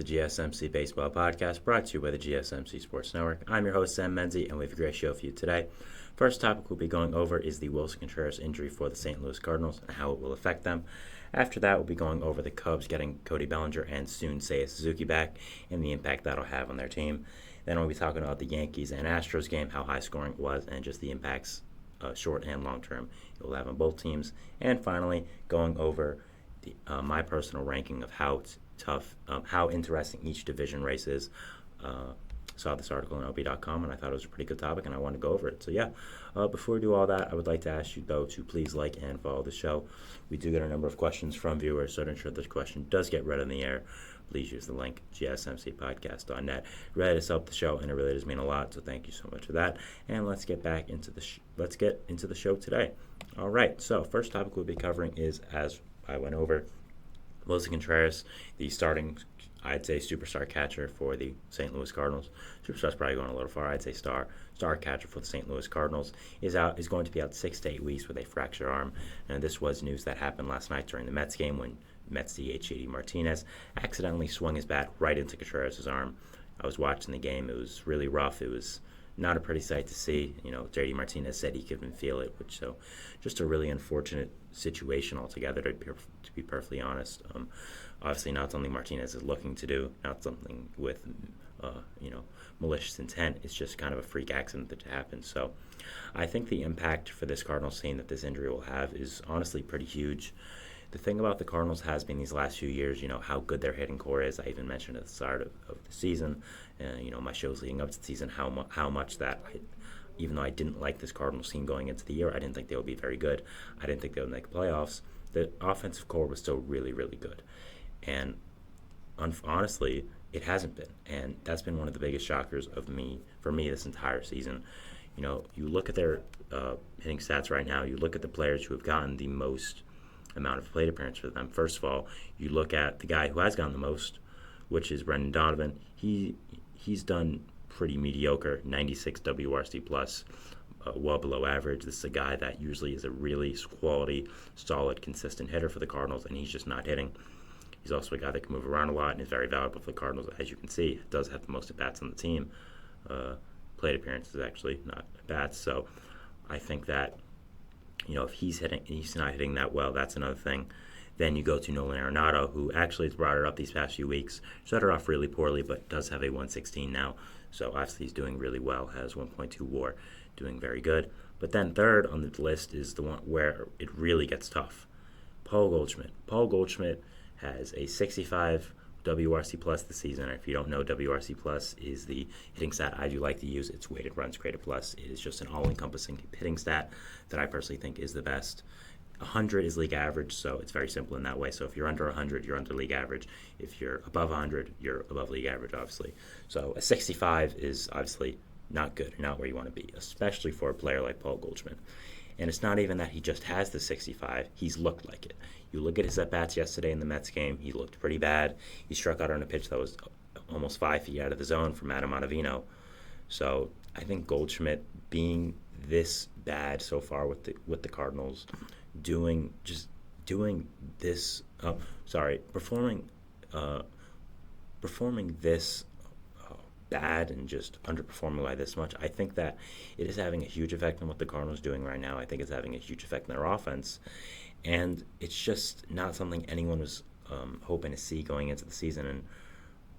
the GSMC Baseball Podcast, brought to you by the GSMC Sports Network. I'm your host, Sam Menzie, and we have a great show for you today. First topic we'll be going over is the Wilson Contreras injury for the St. Louis Cardinals and how it will affect them. After that, we'll be going over the Cubs getting Cody Bellinger and soon Seiya Suzuki back and the impact that'll have on their team. Then we'll be talking about the Yankees and Astros game, how high scoring it was, and just the impacts, short and long term, it will have on both teams. And finally, going over my personal ranking of how interesting each division race is. Saw this article on OB.com, and I thought it was a pretty good topic, and I wanted to go over it. So before we do all that, I would like to ask you, though, to please like and follow the show. We do get a number of questions from viewers, so to ensure this question does get read on the air, please use the link, gsmcpodcast.net. It really does help the show, and it really does mean a lot, so thank you so much for that. And let's get back into the show today. All right, so first topic we'll be covering is, as I went over, Wilson Contreras, the starting, I'd say, superstar catcher for the St. Louis Cardinals. Superstar's probably going a little far. I'd say star catcher for the St. Louis Cardinals is going to be out 6 to 8 weeks with a fractured arm. And this was news that happened last night during the Mets game when Mets DH JD Martinez accidentally swung his bat right into Contreras' arm. I was watching the game. It was really rough. It was not a pretty sight to see. JD Martinez said he couldn't feel it, so just a really unfortunate situation altogether, to be perfectly honest. Obviously not something Martinez is looking to do, not something with malicious intent. It's just kind of a freak accident that happened. So I think the impact for this Cardinals team that this injury will have is honestly pretty huge. The thing about the Cardinals has been these last few years, how good their hitting core is. I even mentioned at the start of the season, my shows leading up to the season, how much that, even though I didn't like this Cardinals team going into the year, I didn't think they would be very good. I didn't think they would make playoffs. The offensive core was still really, really good. And honestly, it hasn't been. And that's been one of the biggest shockers for me this entire season. You look at their hitting stats right now, you look at the players who have gotten the most amount of plate appearance for them. First of all, you look at the guy who has gotten the most, which is Brendan Donovan. He's done pretty mediocre, 96 WRC plus, well below average. This is a guy that usually is a really quality, solid, consistent hitter for the Cardinals, and he's just not hitting. He's also a guy that can move around a lot and is very valuable for the Cardinals. As you can see, does have the most at-bats on the team. Plate appearances, actually, not at-bats. So I think that, if he's not hitting that well, that's another thing. Then you go to Nolan Arenado, who actually has brought it up these past few weeks. Started off really poorly, but does have a 116 now. So obviously he's doing really well, has 1.2 WAR, doing very good. But then third on the list is the one where it really gets tough. Paul Goldschmidt. Paul Goldschmidt has a 65 WRC plus this season. If you don't know, WRC plus is the hitting stat I do like to use. It's weighted runs created plus. It is just an all-encompassing hitting stat that I personally think is the best. 100 is league average, so it's very simple in that way. So if you're under 100, you're under league average. If you're above 100, you're above league average, obviously. So a 65 is obviously not good, not where you want to be, especially for a player like Paul Goldschmidt. And it's not even that he just has the 65. He's looked like it. You look at his at-bats yesterday in the Mets game, he looked pretty bad. He struck out on a pitch that was almost 5 feet out of the zone from Adam Ottavino. So I think Goldschmidt being this bad so far with the Cardinals, performing this bad and just underperforming by this much, I think that it is having a huge effect on what the Cardinals are doing right now. I think it's having a huge effect on their offense, and it's just not something anyone was hoping to see going into the season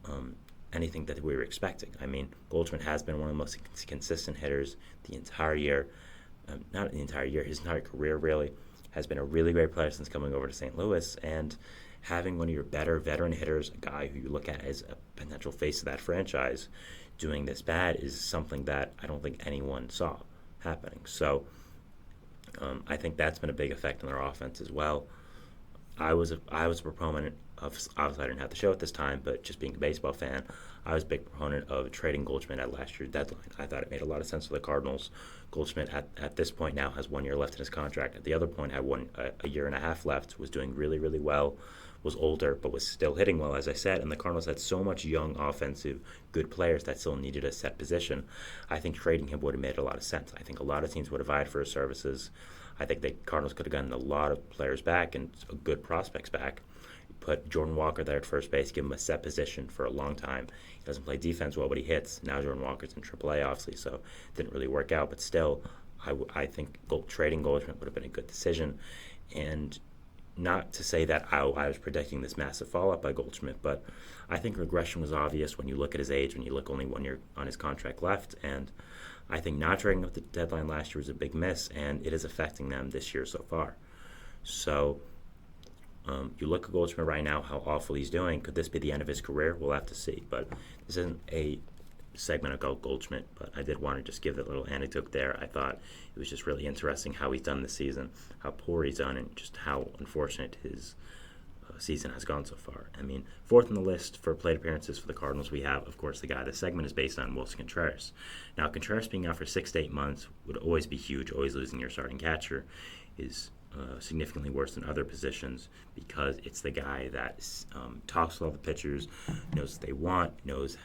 and anything that we were expecting. I mean, Goldschmidt has been one of the most consistent hitters the entire year. Not the entire year, his entire career really. Has been a really great player since coming over to St. Louis, and having one of your better veteran hitters, a guy who you look at as a potential face of that franchise, doing this bad is something that I don't think anyone saw happening. So I think that's been a big effect on their offense as well. I was a proponent of, obviously I didn't have the show at this time, but just being a baseball fan, I was a big proponent of trading Goldschmidt at last year's deadline. I thought it made a lot of sense for the Cardinals. Goldschmidt at this point now has 1 year left in his contract. At the other point had a year and a half left, was doing really, really well, was older, but was still hitting well, as I said, and the Cardinals had so much young, offensive, good players that still needed a set position. I think trading him would have made a lot of sense. I think a lot of teams would have vied for his services. I think the Cardinals could have gotten a lot of players back and good prospects back. put Jordan Walker there at first base, give him a set position for a long time. He doesn't play defense well, but he hits. Now Jordan Walker's in AAA, obviously, so it didn't really work out. But still, I think trading Goldschmidt would have been a good decision. And not to say that I was predicting this massive fall-up by Goldschmidt, but I think regression was obvious when you look at his age, when you look only 1 year on his contract left. And I think not trading at the deadline last year was a big miss, and it is affecting them this year so far. So you look at Goldschmidt right now, how awful he's doing. Could this be the end of his career? We'll have to see. But this isn't a segment about Goldschmidt, but I did want to just give that little anecdote there. I thought it was just really interesting how he's done this season, how poor he's done, and just how unfortunate his season has gone so far. I mean, fourth on the list for plate appearances for the Cardinals, we have, of course, the guy. The segment is based on Wilson Contreras. Now, Contreras being out for 6 to 8 months would always be huge. Always losing your starting catcher is significantly worse than other positions because it's the guy that talks to all the pitchers, knows what they want, knows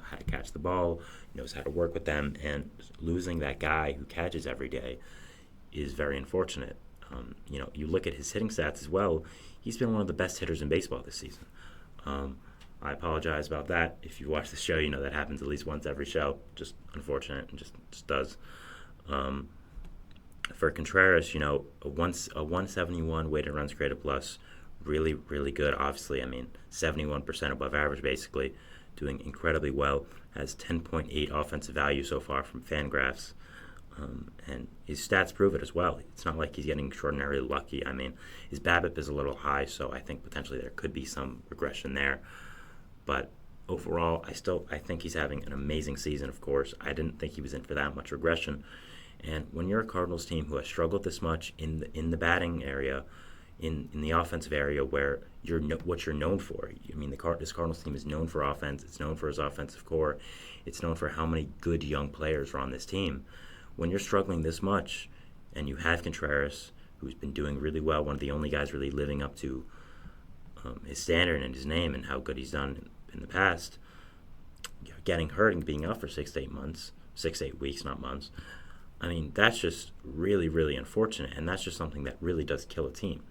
how to catch the ball, knows how to work with them, and losing that guy who catches every day is very unfortunate. You look at his hitting stats as well. He's been one of the best hitters in baseball this season. I apologize about that. If you watch the show, you know that happens at least once every show. Just unfortunate, and just does. For Contreras, a 171 weighted runs created plus, really, really good. Obviously, 71% above average, basically, doing incredibly well. Has 10.8 offensive value so far from Fangraphs. And his stats prove it as well. It's not like he's getting extraordinarily lucky. His BABIP is a little high, so I think potentially there could be some regression there. But overall, I think he's having an amazing season, of course. I didn't think he was in for that much regression. And when you're a Cardinals team who has struggled this much in the batting area, in the offensive area where what you're known for. This Cardinals team is known for offense. It's known for his offensive core. It's known for how many good young players are on this team. When you're struggling this much, and you have Contreras, who's been doing really well, one of the only guys really living up to his standard and his name and how good he's done in the past, getting hurt and being out for 6 to 8 months, 6 to 8 weeks, not months. That's just really, really unfortunate, and that's just something that really does kill a team.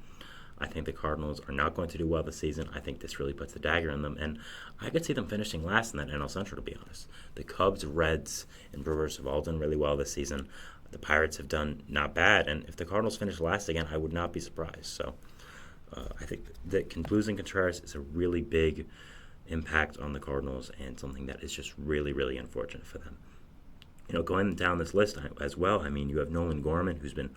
I think the Cardinals are not going to do well this season. I think this really puts the dagger in them, and I could see them finishing last in that NL Central, to be honest. The Cubs, Reds, and Brewers have all done really well this season. The Pirates have done not bad, and if the Cardinals finish last again, I would not be surprised. So I think that losing Contreras is a really big impact on the Cardinals and something that is just really, really unfortunate for them. Going down this list as well, you have Nolan Gorman, who's been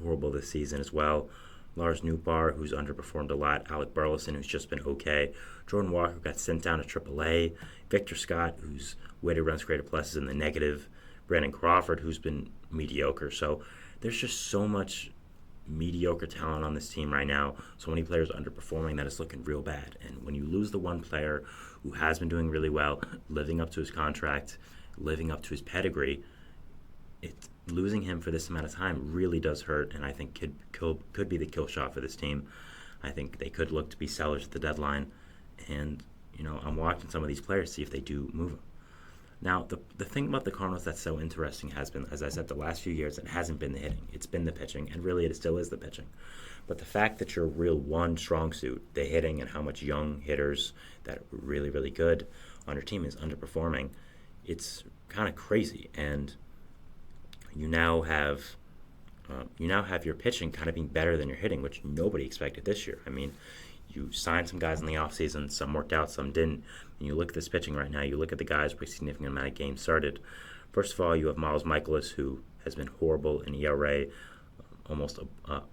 horrible this season as well. Lars Nootbaar, who's underperformed a lot. Alec Burleson, who's just been okay. Jordan Walker got sent down to AAA. Victor Scott, whose weighted runs created plus is in the negative. Brandon Crawford, who's been mediocre. So there's just so much mediocre talent on this team right now. So many players underperforming that it's looking real bad. And when you lose the one player who has been doing really well, living up to his contract, living up to his pedigree, losing him for this amount of time really does hurt, and I think could be the kill shot for this team. I think they could look to be sellers at the deadline, and I'm watching some of these players see if they do move them. Now, the thing about the Cardinals that's so interesting has been, as I said, the last few years, it hasn't been the hitting. It's been the pitching, and really it still is the pitching. But the fact that your real one strong suit, the hitting, and how much young hitters that are really, really good on your team is underperforming, it's kind of crazy. And you now have your pitching kind of being better than your hitting, which nobody expected this year. You signed some guys in the offseason, some worked out, some didn't. And you look at this pitching right now, you look at the guys with a significant amount of games started. First of all, you have Miles Michaelis, who has been horrible in ERA, almost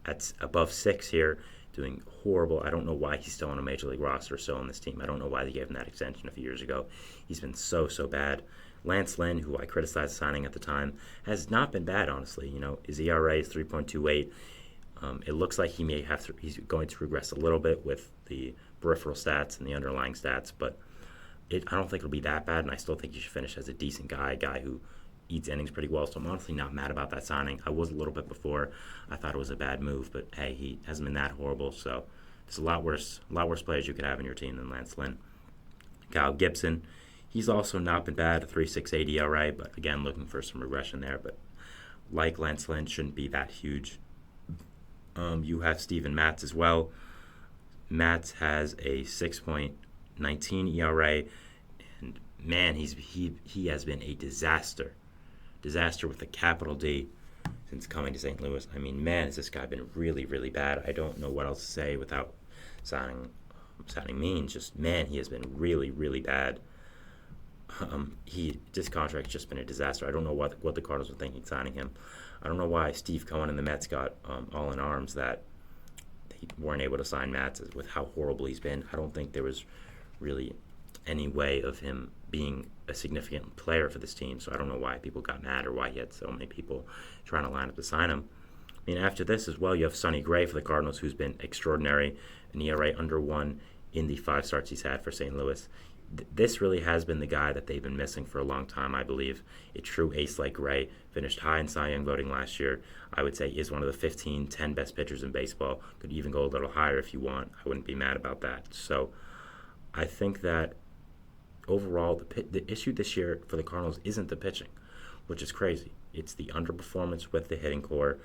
at above 6 here, doing horrible. I don't know why he's still on a Major League roster, still on this team. I don't know why they gave him that extension a few years ago. He's been so bad. Lance Lynn, who I criticized signing at the time, has not been bad, honestly. His ERA is 3.28. It looks like he's going to regress a little bit with the peripheral stats and the underlying stats, but I don't think it'll be that bad, and I still think he should finish as a decent guy who eats innings pretty well, so I'm honestly not mad about that signing. I was a little bit before. I thought it was a bad move, but hey, he hasn't been that horrible, so there's a lot worse players you could have in your team than Lance Lynn. Kyle Gibson, he's also not been bad, a 3.68 ERA, but again, looking for some regression there. But like Lance Lynn, shouldn't be that huge. You have Steven Matz as well. Matz has a 6.19 ERA, and man, he has been a disaster with a capital D since coming to St. Louis. I mean, man, has this guy been really, really bad. I don't know what else to say without sounding mean. Just, man, he has been really, really bad. This contract's just been a disaster. I don't know what the Cardinals were thinking signing him. I don't know why Steve Cohen and the Mets got all in arms that they weren't able to sign Matz with how horrible he's been. I don't think there was really any way of him being a significant player for this team, so I don't know why people got mad or why he had so many people trying to line up to sign him. I mean, after this as well, you have Sonny Gray for the Cardinals, who's been extraordinary, an ERA under 1 in the 5 starts he's had for St. Louis. This really has been the guy that they've been missing for a long time, I believe. A true ace like Gray, finished high in Cy Young voting last year. I would say is one of the 10 best pitchers in baseball. Could even go a little higher if you want. I wouldn't be mad about that. So I think that overall the issue this year for the Cardinals isn't the pitching, which is crazy. It's the underperformance with the hitting core.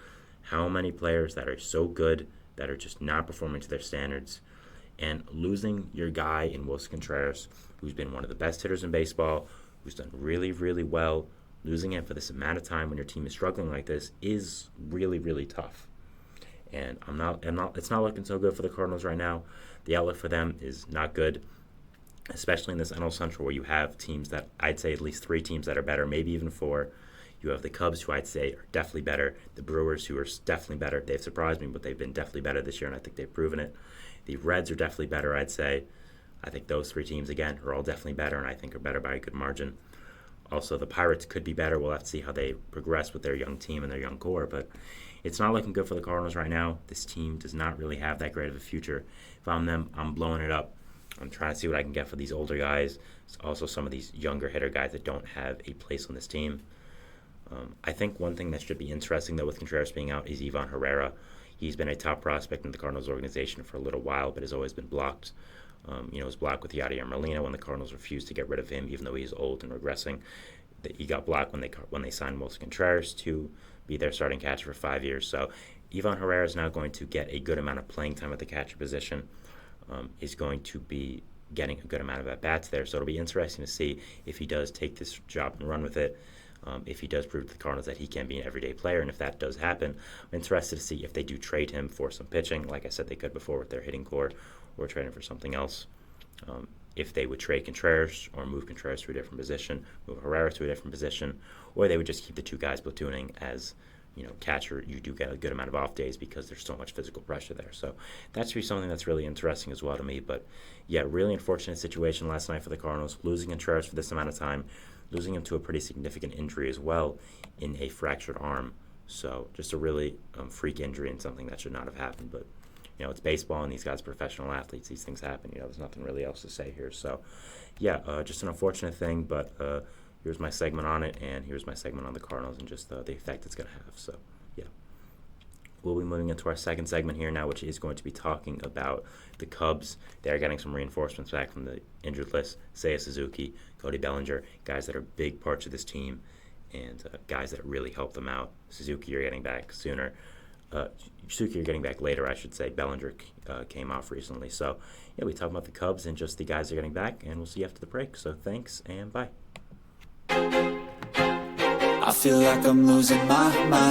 How many players that are so good that are just not performing to their standards, and losing your guy in Willson Contreras, who's been one of the best hitters in baseball, who's done really, really well. Losing him for this amount of time when your team is struggling like this is really, really tough. And it's not looking so good for the Cardinals right now. The outlook for them is not good, especially in this NL Central where you have teams that I'd say at least 3 teams that are better, maybe even 4. You have the Cubs, who I'd say are definitely better. The Brewers, who are definitely better. They've surprised me, but they've been definitely better this year, and I think they've proven it. The Reds are definitely better, I'd say. I think those 3 teams, again, are all definitely better, and I think are better by a good margin. Also, the Pirates could be better. We'll have to see how they progress with their young team and their young core, but it's not looking good for the Cardinals right now. This team does not really have that great of a future. If I'm them, I'm blowing it up. I'm trying to see what I can get for these older guys. Also, some of these younger hitter guys that don't have a place on this team. I think one thing that should be interesting, though, with Contreras being out is Ivan Herrera. He's been a top prospect in the Cardinals organization for a little while, but has always been blocked. Was blocked with Yadier Molina when the Cardinals refused to get rid of him, even though he's old and regressing. He got blocked when they signed Willson Contreras to be their starting catcher for 5 years. So Ivan Herrera is now going to get a good amount of playing time at the catcher position. He's going to be getting a good amount of at-bats there. So it'll be interesting to see if he does take this job and run with it. If he does prove to the Cardinals that he can be an everyday player, and if that does happen, I'm interested to see if they do trade him for some pitching, like I said they could before with their hitting core, or trade him for something else. If they would trade Contreras or move Contreras to a different position, move Herrera to a different position, or they would just keep the 2 guys platooning as, catcher. You do get a good amount of off days because there's so much physical pressure there. So that should be something that's really interesting as well to me. But yeah, really unfortunate situation last night for the Cardinals, losing Contreras for this amount of time, losing him to a pretty significant injury as well in a fractured arm. So just a really freak injury and something that should not have happened. But, it's baseball and these guys are professional athletes. These things happen. There's nothing really else to say here. So, yeah, just an unfortunate thing. But here's my segment on it, and here's my segment on the Cardinals and just the effect it's going to have. So, yeah. We'll be moving into our second segment here now, which is going to be talking about the Cubs. They're getting some reinforcements back from the injured list. Seiya Suzuki, Cody Bellinger, guys that are big parts of this team and guys that really help them out. Suzuki, you're getting back sooner. Suzuki, you're getting back later, I should say. Bellinger came off recently. So, yeah, we talk about the Cubs and just the guys that are getting back, and we'll see you after the break. So, thanks, and bye. I feel like I'm losing my mind.